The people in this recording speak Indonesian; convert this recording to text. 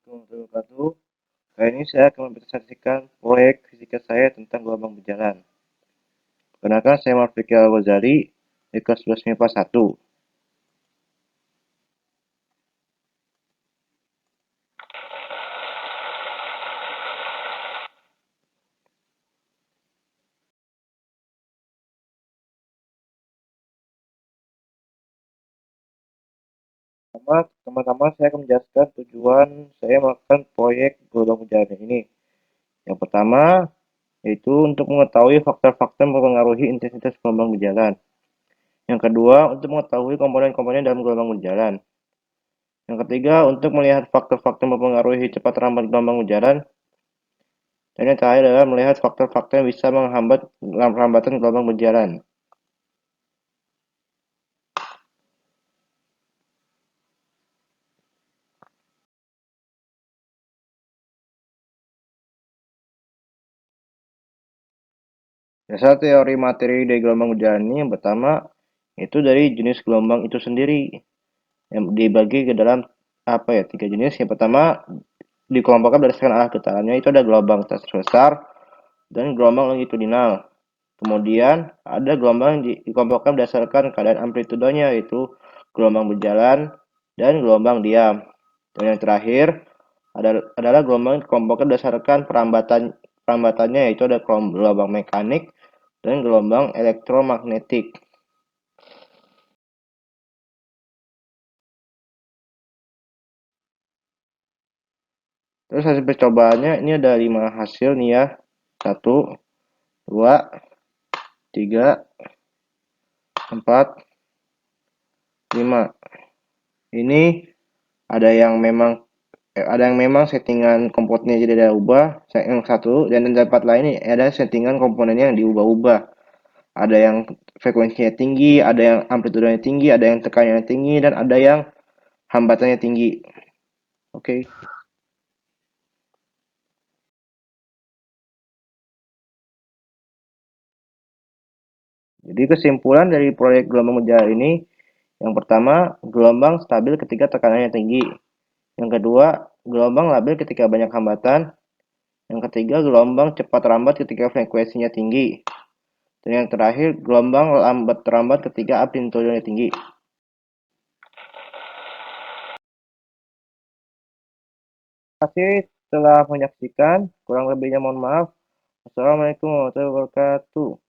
Assalamualaikum warahmatullahi wabarakatuh. Kali ini saya akan mempresentasikan proyek fisika saya tentang gelombang berjalan. Perkenalkan, saya Muhammad Fikri Al-Ghazali di kelas 11 MIPA 1. Pertama-tama saya akan menjelaskan tujuan saya melakukan proyek gelombang berjalan ini. Yang pertama, yaitu untuk mengetahui faktor-faktor yang mempengaruhi intensitas gelombang berjalan. Yang kedua, untuk mengetahui komponen-komponen dalam gelombang berjalan. Yang ketiga, untuk melihat faktor-faktor yang mempengaruhi cepat lambat gelombang berjalan. Dan yang terakhir adalah melihat faktor-faktor yang bisa menghambat perlambatan gelombang berjalan. Dasar teori materi dari gelombang berjalan ini yang pertama itu dari jenis gelombang itu sendiri yang dibagi ke dalam tiga jenis. Yang pertama dikelompokkan berdasarkan arah getarannya, itu ada gelombang transversal dan gelombang longitudinal. Kemudian ada gelombang yang dikelompokkan berdasarkan keadaan amplitudenya, yaitu gelombang berjalan dan gelombang diam. Dan yang terakhir adalah gelombang yang dikelompokkan berdasarkan perambatannya, yaitu ada gelombang mekanik dan gelombang elektromagnetik. Terus hasil percobaannya ini ada 5 hasil nih ya. 1, 2, 3, 4, 5. Ini ada yang memang settingan komponennya jadi ada ubah, yang satu, dan di tempat lain ini ada settingan komponennya yang diubah-ubah. Ada yang frekuensinya tinggi, ada yang amplitudenya tinggi, ada yang tekanannya tinggi, dan ada yang hambatannya tinggi. Oke. Jadi kesimpulan dari proyek gelombang berjalan ini, yang pertama, gelombang stabil ketika tekanannya tinggi. Yang kedua, gelombang labil ketika banyak hambatan. Yang ketiga, gelombang cepat lambat ketika frekuensinya tinggi. Dan yang terakhir, gelombang lambat terlambat ketika amplitudenya tinggi. Terima kasih telah menyaksikan. Kurang lebihnya mohon maaf. Assalamualaikum warahmatullahi wabarakatuh.